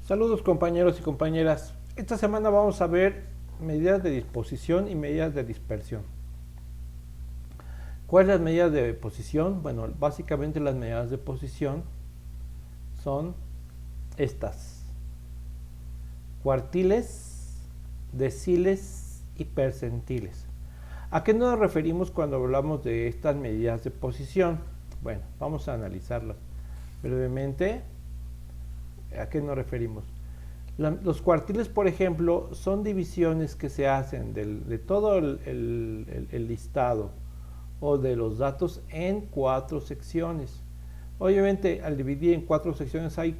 Saludos compañeros y compañeras. Esta semana vamos a ver medidas de disposición y medidas de dispersión. ¿Cuáles son las medidas de posición? Bueno, básicamente las medidas de posición son estas: cuartiles, deciles y percentiles. ¿A qué nos referimos cuando hablamos de estas medidas de posición? Bueno, vamos a analizarlas brevemente. ¿A qué nos referimos? Los cuartiles, por ejemplo, son divisiones que se hacen de todo el listado o de los datos en 4 secciones. Obviamente, al dividir en 4 secciones hay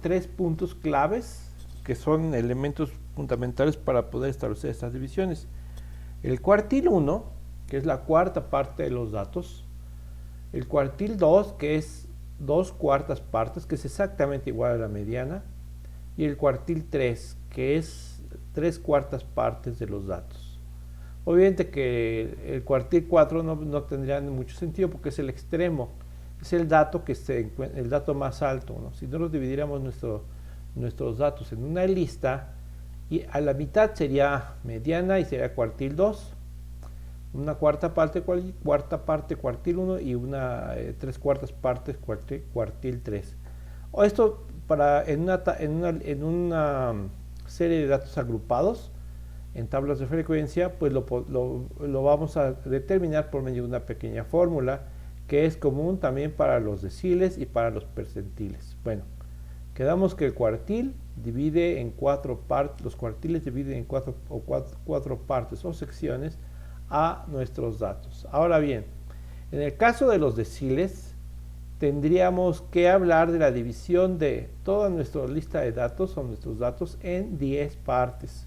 3 puntos claves que son elementos fundamentales para poder establecer estas divisiones. El cuartil 1, que es la cuarta parte de los datos. El cuartil 2, que es 2/4 partes, que es exactamente igual a la mediana. Y el cuartil 3, que es 3/4 partes de los datos. Obviamente que el cuartil 4 no tendría mucho sentido porque es el extremo, es el dato el dato más alto, ¿no? Si nosotros dividiéramos nuestros datos en una lista, y a la mitad sería mediana y sería cuartil 2, una cuarta parte cuartil 1 y una 3/4 partes cuartil 3. O esto en una serie de datos agrupados en tablas de frecuencia, pues lo vamos a determinar por medio de una pequeña fórmula que es común también para los deciles y para los percentiles. Bueno, quedamos que el cuartil divide en 4 partes, los cuartiles dividen en 4 partes o secciones a nuestros datos. Ahora bien, en el caso de los deciles, tendríamos que hablar de la división de toda nuestra lista de datos o nuestros datos en 10 partes.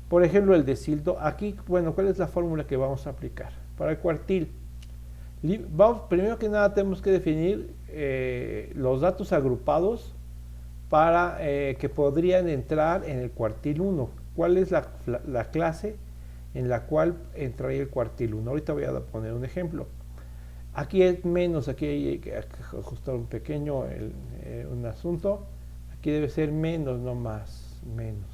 Por ejemplo, el decil, aquí, bueno, ¿cuál es la fórmula que vamos a aplicar? Para el cuartil, primero que nada tenemos que definir los datos agrupados para que podrían entrar en el cuartil 1. ¿Cuál es la clase en la cual entraría el cuartil 1? Ahorita voy a poner un ejemplo. Aquí es menos, aquí hay que ajustar un pequeño un asunto. Aquí debe ser menos, no más, menos.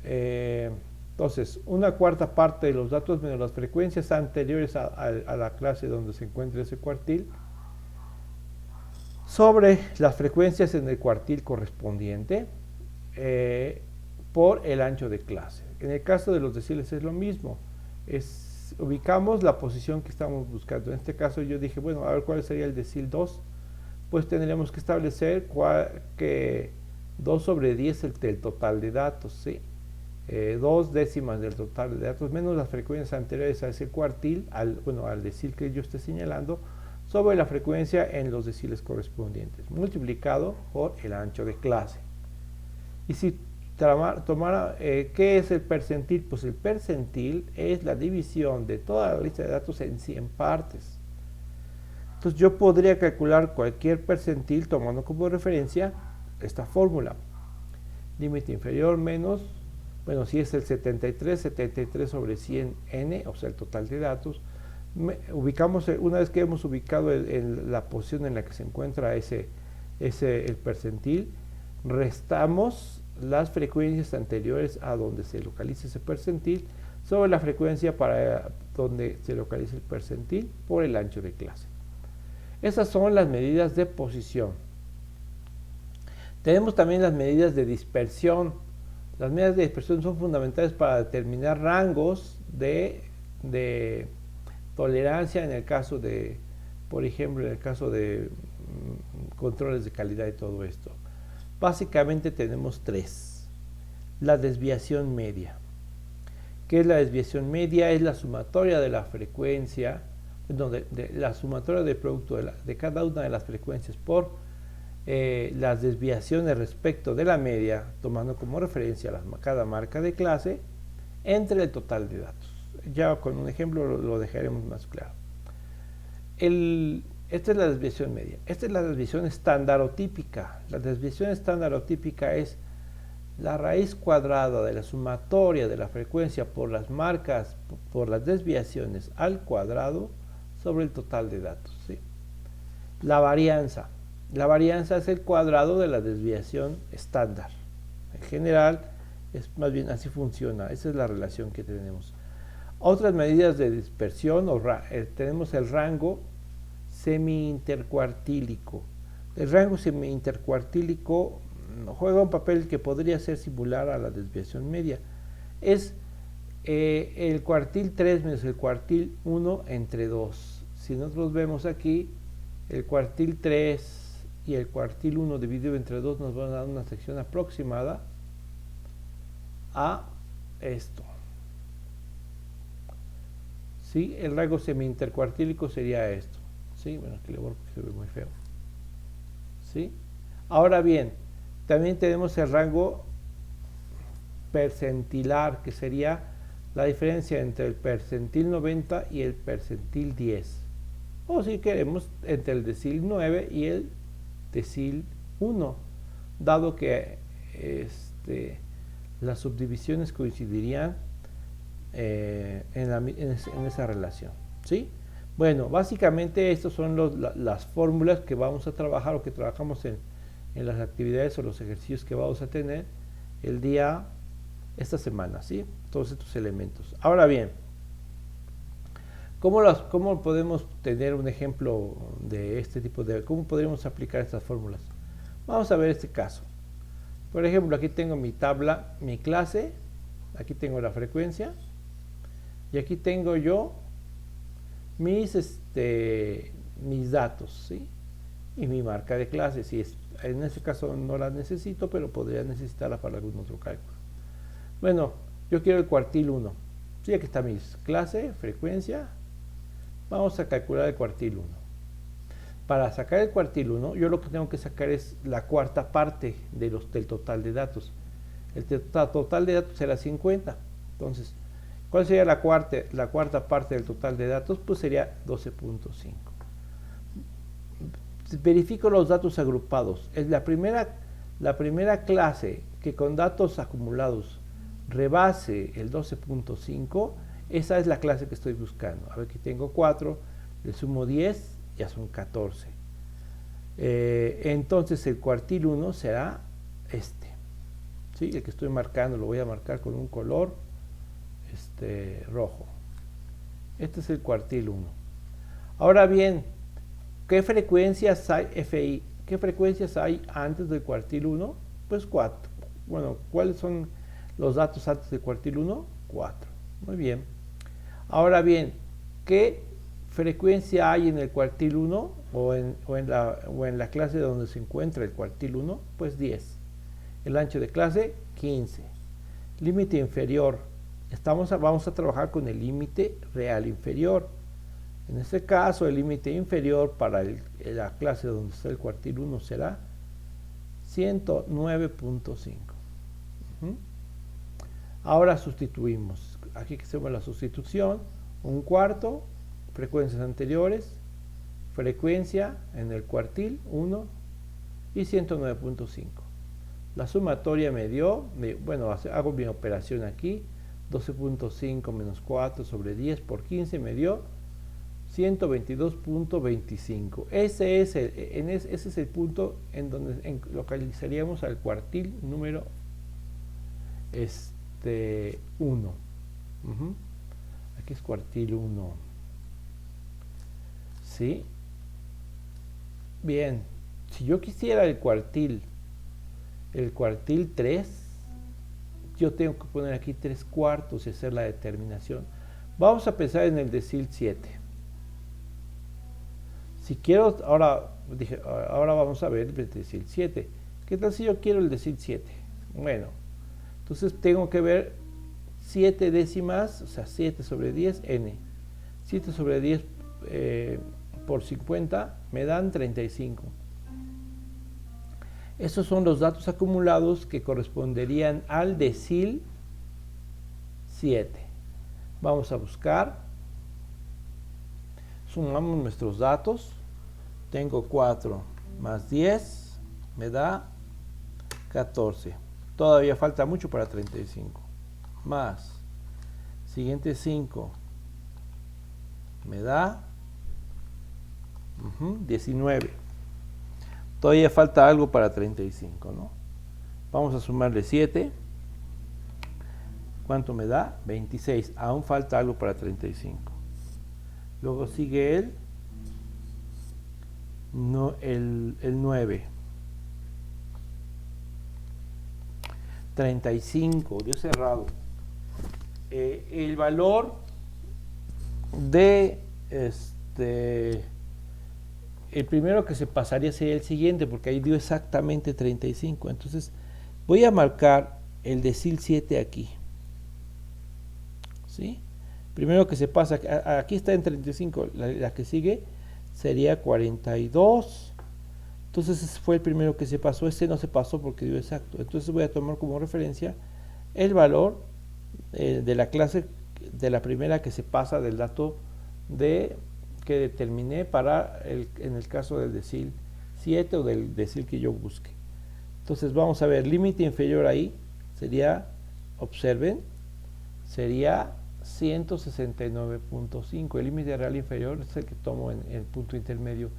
Entonces, 1/4 parte de los datos menos las frecuencias anteriores a la clase donde se encuentra ese cuartil, sobre las frecuencias en el cuartil correspondiente, por el ancho de clase. En el caso de los deciles es lo mismo. Ubicamos la posición que estamos buscando. En este caso yo dije, bueno, a ver cuál sería el decil 2. Pues tendríamos que establecer que 2 sobre 10 es el total de datos, ¿sí? 2 décimas del total de datos menos las frecuencias anteriores a ese cuartil, al decil que yo esté señalando, sobre la frecuencia en los deciles correspondientes, multiplicado por el ancho de clase. Y si tomara, ¿qué es el percentil? Pues el percentil es la división de toda la lista de datos en 100 partes. Entonces yo podría calcular cualquier percentil tomando como referencia esta fórmula. Límite inferior menos, bueno, si es el 73 sobre 100n, o sea, el total de datos. Una vez que hemos ubicado la posición en la que se encuentra el percentil, restamos las frecuencias anteriores a donde se localiza ese percentil sobre la frecuencia para donde se localiza el percentil por el ancho de clase. Esas son las medidas de posición. Tenemos también las medidas de dispersión. Las medidas de dispersión son fundamentales para determinar rangos de tolerancia en el caso de, por ejemplo, en el caso de controles de calidad y todo esto. Básicamente tenemos 3. La desviación media. ¿Qué es la desviación media? Es la sumatoria de la frecuencia, la sumatoria del producto de cada una de las frecuencias por las desviaciones respecto de la media, tomando como referencia cada marca de clase, entre el total de datos. Ya con un ejemplo lo dejaremos más claro. Esta es la desviación media. Esta es la desviación estándarotípica. La desviación estándarotípica es la raíz cuadrada de la sumatoria de la frecuencia por las marcas, por las desviaciones al cuadrado sobre el total de datos, ¿sí? La varianza. La varianza es el cuadrado de la desviación estándar. En general, es más bien así funciona. Esa es la relación que tenemos. Otras medidas de dispersión, tenemos el rango semi-intercuartílico. El rango semi-intercuartílico juega un papel que podría ser similar a la desviación media. Es el cuartil 3 menos el cuartil 1 entre 2. Si nosotros vemos aquí, el cuartil 3 y el cuartil 1 dividido entre 2 nos van a dar una sección aproximada a esto. ¿Sí? El rango semi-intercuartílico sería esto. ¿Sí? Bueno, aquí le borro porque se ve muy feo. ¿Sí? Ahora bien, también tenemos el rango percentilar, que sería la diferencia entre el percentil 90 y el percentil 10. O si queremos, entre el decil 9 y el decil 1, dado que las subdivisiones coincidirían en esa relación. ¿Sí? Bueno, básicamente estas son las fórmulas que vamos a trabajar o que trabajamos en las actividades o los ejercicios que vamos a tener esta semana, ¿sí? Todos estos elementos. Ahora bien, ¿cómo podemos tener un ejemplo de este tipo cómo podríamos aplicar estas fórmulas? Vamos a ver este caso. Por ejemplo, aquí tengo mi tabla, mi clase, aquí tengo la frecuencia, y aquí tengo yo mis datos, ¿sí? Y mi marca de clase. En este caso no la necesito, pero podría necesitarla para algún otro cálculo. Bueno, yo quiero el cuartil 1. Sí, aquí está mi clase, frecuencia. Vamos a calcular el cuartil 1. Para sacar el cuartil 1, yo lo que tengo que sacar es la cuarta parte del total de datos. El total de datos será 50. Entonces, ¿cuál sería la cuarta parte del total de datos? Pues sería 12.5. Verifico los datos agrupados. Es la primera clase que con datos acumulados rebase el 12.5, esa es la clase que estoy buscando. A ver, aquí tengo 4, le sumo 10, ya son 14. Entonces el cuartil 1 será este. ¿Sí? El que estoy marcando, lo voy a marcar con un color rojo. Este es el cuartil 1. Ahora bien, ¿qué frecuencias hay, FI? ¿Qué frecuencias hay antes del cuartil 1? Pues 4. Bueno, ¿cuáles son los datos antes del cuartil 1? 4. Muy bien. Ahora bien, ¿qué frecuencia hay en el cuartil 1 o en la clase donde se encuentra el cuartil 1? Pues 10. El ancho de clase, 15. Límite inferior. Vamos a trabajar con el límite real inferior. En este caso, el límite inferior para la clase donde está el cuartil 1 será 109.5. Ahora sustituimos. Aquí hacemos la sustitución. Un cuarto, frecuencias anteriores, frecuencia en el cuartil 1 y 109.5. La sumatoria me dio, bueno, hago mi operación aquí, 12.5 menos 4 sobre 10 por 15 me dio 122.25. Ese es el punto en donde localizaríamos al cuartil número 1. Aquí es cuartil 1. ¿Sí? Bien, si yo quisiera el cuartil 3, yo tengo que poner aquí 3/4 y hacer la determinación. Vamos a pensar en el decil 7. Si quiero, ahora vamos a ver el decil 7. ¿Qué tal si yo quiero el decil 7? Bueno, entonces tengo que ver 7 décimas, o sea, 7 sobre 10, n. 7 sobre 10 por 50 me dan 35. Estos son los datos acumulados que corresponderían al decil 7. Vamos a buscar. Sumamos nuestros datos. Tengo 4 más 10, me da 14. Todavía falta mucho para 35. Más, siguiente 5, me da 19. Todavía falta algo para 35, ¿no? Vamos a sumarle 7. ¿Cuánto me da? 26. Aún falta algo para 35. Luego sigue el 9. 35, dio cerrado. El valor de el primero que se pasaría sería el siguiente, porque ahí dio exactamente 35. Entonces voy a marcar el decil 7 aquí. ¿Sí? Primero que se pasa, aquí está en 35, la que sigue sería 42. Entonces ese fue el primero que se pasó, este no se pasó porque dio exacto. Entonces voy a tomar como referencia el valor de la clase, de la primera que se pasa del dato que determiné en el caso del decil 7 o del decil que yo busque. Entonces vamos a ver, límite inferior ahí sería, observen, sería 169.5. El límite real inferior es el que tomo en el punto intermedio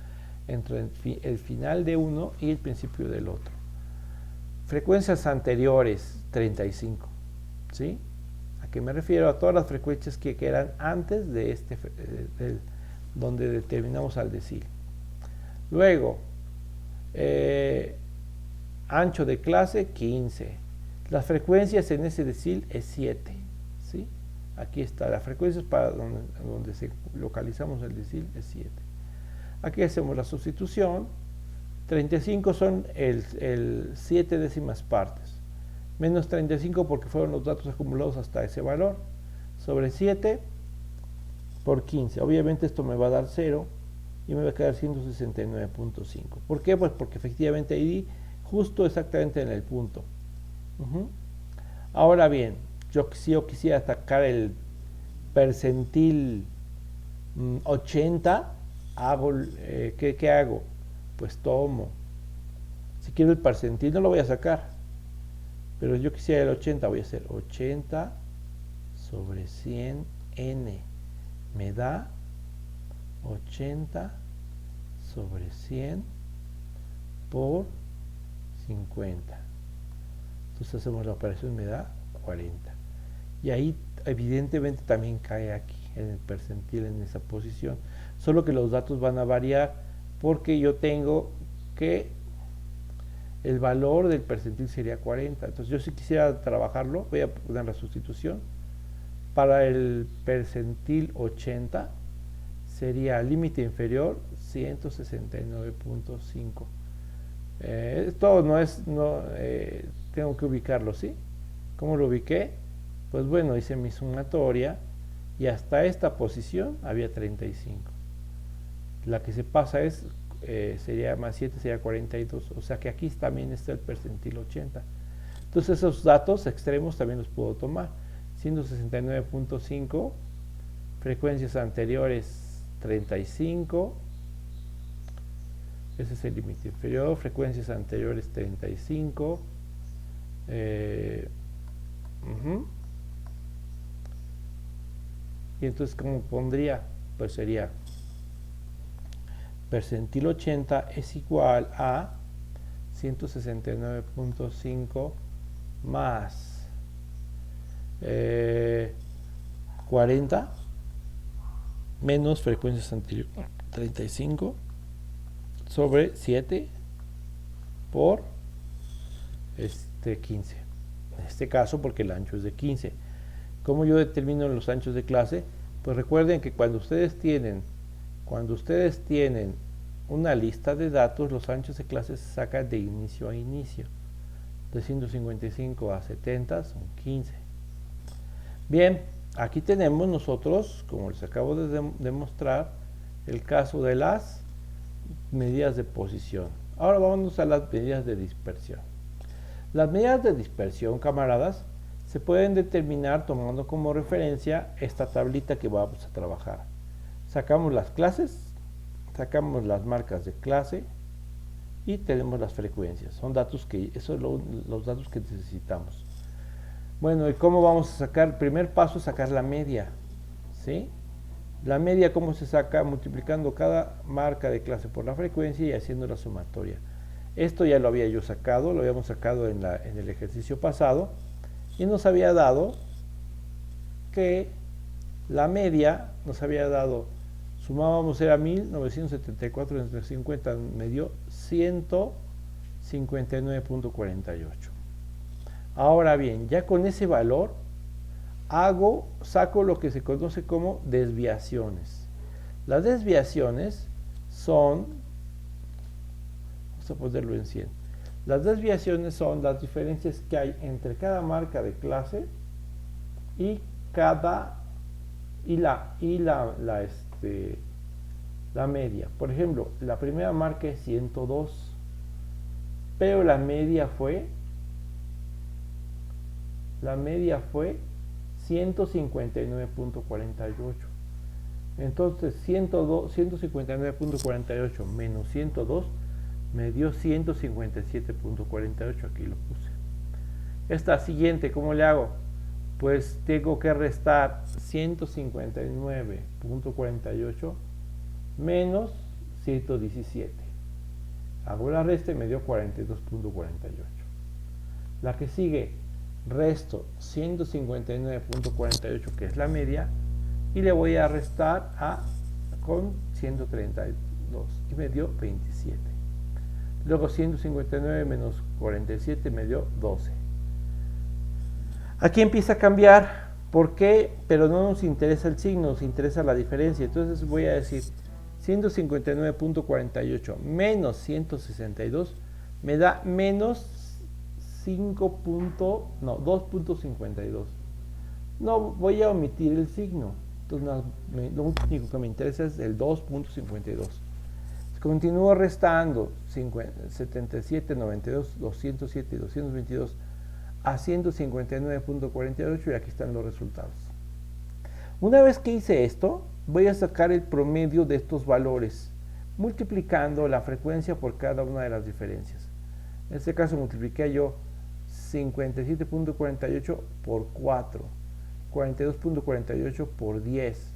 entre el final de uno y el principio del otro. Frecuencias anteriores, 35. ¿Sí? ¿A qué me refiero? A todas las frecuencias que eran antes de donde determinamos al decil. Luego, ancho de clase, 15. Las frecuencias en ese decil es 7. ¿Sí? Aquí está, las frecuencias para donde localizamos el decil es 7. Aquí hacemos la sustitución. 35 son el 7 décimas partes. Menos 35 porque fueron los datos acumulados hasta ese valor. Sobre 7 por 15. Obviamente esto me va a dar 0 y me va a quedar 169.5. ¿Por qué? Pues porque efectivamente ahí justo exactamente en el punto. Ahora bien, si yo quisiera atacar el percentil 80, ¿qué hago? Pues tomo. Si quiero el percentil no lo voy a sacar, pero yo quisiera el 80, voy a hacer 80 sobre 100n. Me da 80 sobre 100 por 50. Entonces hacemos la operación, me da 40. Y ahí evidentemente también cae aquí en el percentil, en esa posición. Solo que los datos van a variar porque yo tengo que el valor del percentil sería 40. Entonces yo si quisiera trabajarlo, voy a poner la sustitución. Para el percentil 80 sería límite inferior 169.5. Esto no es, tengo que ubicarlo, ¿sí? ¿Cómo lo ubiqué? Pues bueno, hice mi sumatoria y hasta esta posición había 35. La que se pasa sería más 7, sería 42. O sea que aquí también está el percentil 80. Entonces esos datos extremos también los puedo tomar. 169.5, frecuencias anteriores 35, ese es el límite inferior, frecuencias anteriores 35, y entonces ¿cómo pondría? Pues sería percentil 80 es igual a 169.5 más 40 menos frecuencias anteriores 35 sobre 7 por 15. En este caso porque el ancho es de 15. ¿Cómo yo determino los anchos de clase? Pues recuerden que cuando ustedes tienen una lista de datos, los anchos de clase se sacan de inicio a inicio. De 155 a 70 son 15. Bien, aquí tenemos nosotros, como les acabo de demostrar, el caso de las medidas de posición. Ahora vamos a las medidas de dispersión. Las medidas de dispersión, camaradas, se pueden determinar tomando como referencia esta tablita que vamos a trabajar. Sacamos las clases, sacamos las marcas de clase y tenemos las frecuencias. Son datos esos son los datos que necesitamos. Bueno, ¿y cómo vamos a sacar? El primer paso es sacar la media, ¿sí? La media, ¿cómo se saca? Multiplicando cada marca de clase por la frecuencia y haciendo la sumatoria. Esto ya lo había yo sacado, lo habíamos sacado en el ejercicio pasado, y nos había dado que la media nos había dado, sumábamos, era 1974 entre 50, me dio 159.48. Ahora bien, ya con ese valor saco lo que se conoce como desviaciones. Las desviaciones son, vamos a ponerlo en 100. Las desviaciones son las diferencias que hay entre cada marca de clase y la media. Por ejemplo, la primera marca es 102, pero la media fue 159.48. Entonces 159.48 menos 102 me dio 157.48. Aquí lo puse. Esta siguiente, ¿cómo le hago? Pues tengo que restar 159.48 menos 117. Hago la resta y me dio 42.48. La que sigue, resto 159.48, que es la media, y le voy a restar con 132 y me dio 27. Luego 159 menos 47 me dio 12. Aquí empieza a cambiar. ¿Por qué? Pero no nos interesa el signo, nos interesa la diferencia. Entonces voy a decir 159.48 menos 162 me da menos 2.52. No voy a omitir el signo. Entonces lo único que me interesa es el 2.52. Continúo restando 77, 92, 207 y 222 a 159.48 y aquí están los resultados. Una vez que hice esto, voy a sacar el promedio de estos valores, multiplicando la frecuencia por cada una de las diferencias. En este caso multipliqué yo 57.48 por 4, 42.48 por 10,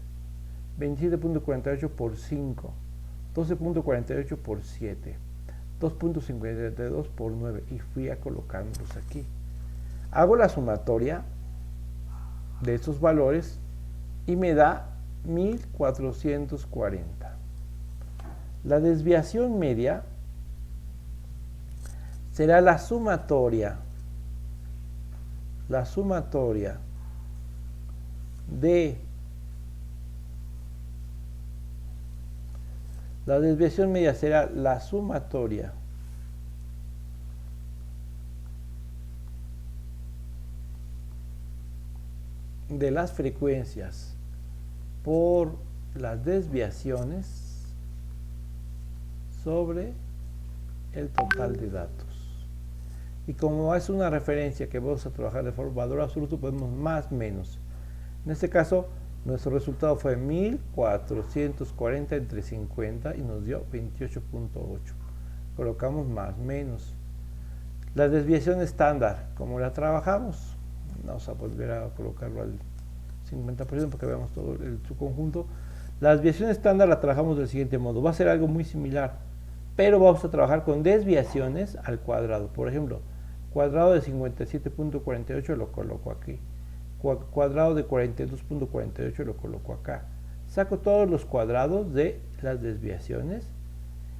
27.48 por 5, 12.48 por 7, 2.52 por 9 y fui a colocarlos aquí. Hago la sumatoria de estos valores y me da 1440. La desviación media será la sumatoria de la desviación media será la sumatoria de las frecuencias por las desviaciones sobre el total de datos. Y como es una referencia que vamos a trabajar de forma valor absoluto, podemos más menos. En este caso, nuestro resultado fue 1440 entre 50 y nos dio 28.8. Colocamos más menos. La desviación estándar, ¿cómo la trabajamos? Vamos a volver a colocarlo al 50% para que veamos todo su conjunto. La desviación estándar la trabajamos del siguiente modo. Va a ser algo muy similar, pero vamos a trabajar con desviaciones al cuadrado. Por ejemplo, cuadrado de 57.48 lo coloco aquí. Cuadrado de 42.48 lo coloco acá. Saco todos los cuadrados de las desviaciones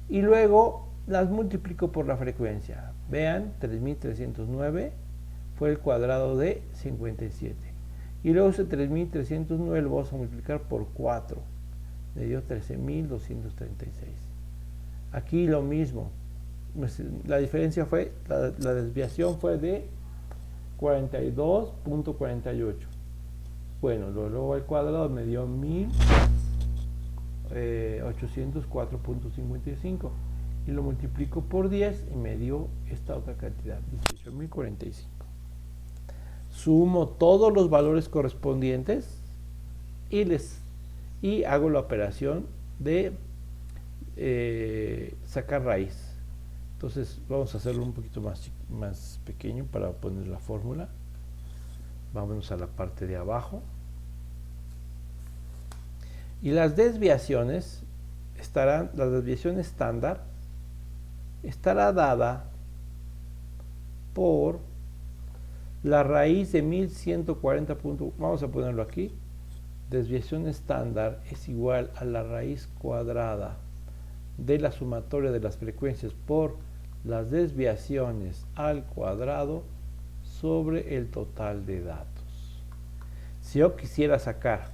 y luego las multiplico por la frecuencia. Vean, 3309 fue el cuadrado de 57. Y luego ese 3309 lo vamos a multiplicar por 4. Me dio 13.236. Aquí lo mismo. La diferencia fue, la desviación fue de 42.48. Bueno, luego al cuadrado me dio 1804.55 y lo multiplico por 10 y me dio esta otra cantidad, 18.045. Sumo todos los valores correspondientes y hago la operación de sacar raíz. Entonces vamos a hacerlo un poquito más pequeño para poner la fórmula. Vámonos a la parte de abajo. Y las desviaciones estarán, la desviación estándar estará dada por la raíz de 1140. Vamos a ponerlo aquí. Desviación estándar es igual a la raíz cuadrada de la sumatoria de las frecuencias por las desviaciones al cuadrado sobre el total de datos. Si yo quisiera sacar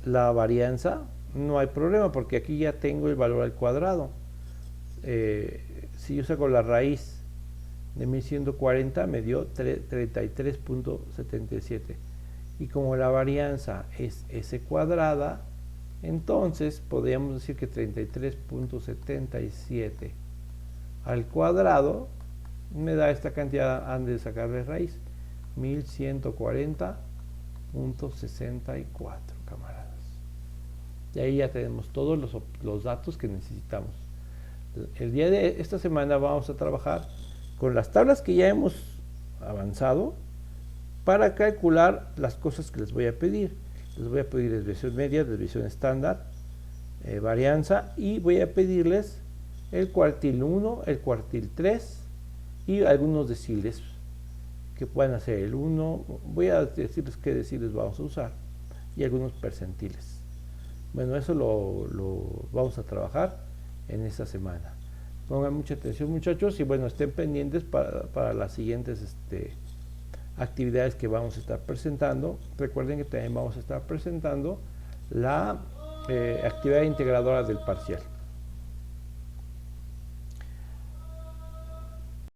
la varianza, no hay problema porque aquí ya tengo el valor al cuadrado. Si yo saco la raíz de 1140 me dio 33.77 y como la varianza es s cuadrada, entonces podríamos decir que 33.77 al cuadrado me da esta cantidad antes de sacarle raíz, 1140.64, camaradas. Y ahí ya tenemos todos los datos que necesitamos. El día de esta semana vamos a trabajar con las tablas que ya hemos avanzado para calcular las cosas que les voy a pedir. Les voy a pedir desviación media, desviación estándar, varianza, y voy a pedirles el cuartil 1, el cuartil 3 y algunos deciles que puedan hacer el 1. Voy a decirles qué deciles vamos a usar y algunos percentiles. Bueno, eso lo vamos a trabajar en esta semana. Pongan mucha atención, muchachos, y bueno, estén pendientes para las siguientes actividades que vamos a estar presentando. Recuerden que también vamos a estar presentando la actividad integradora del parcial.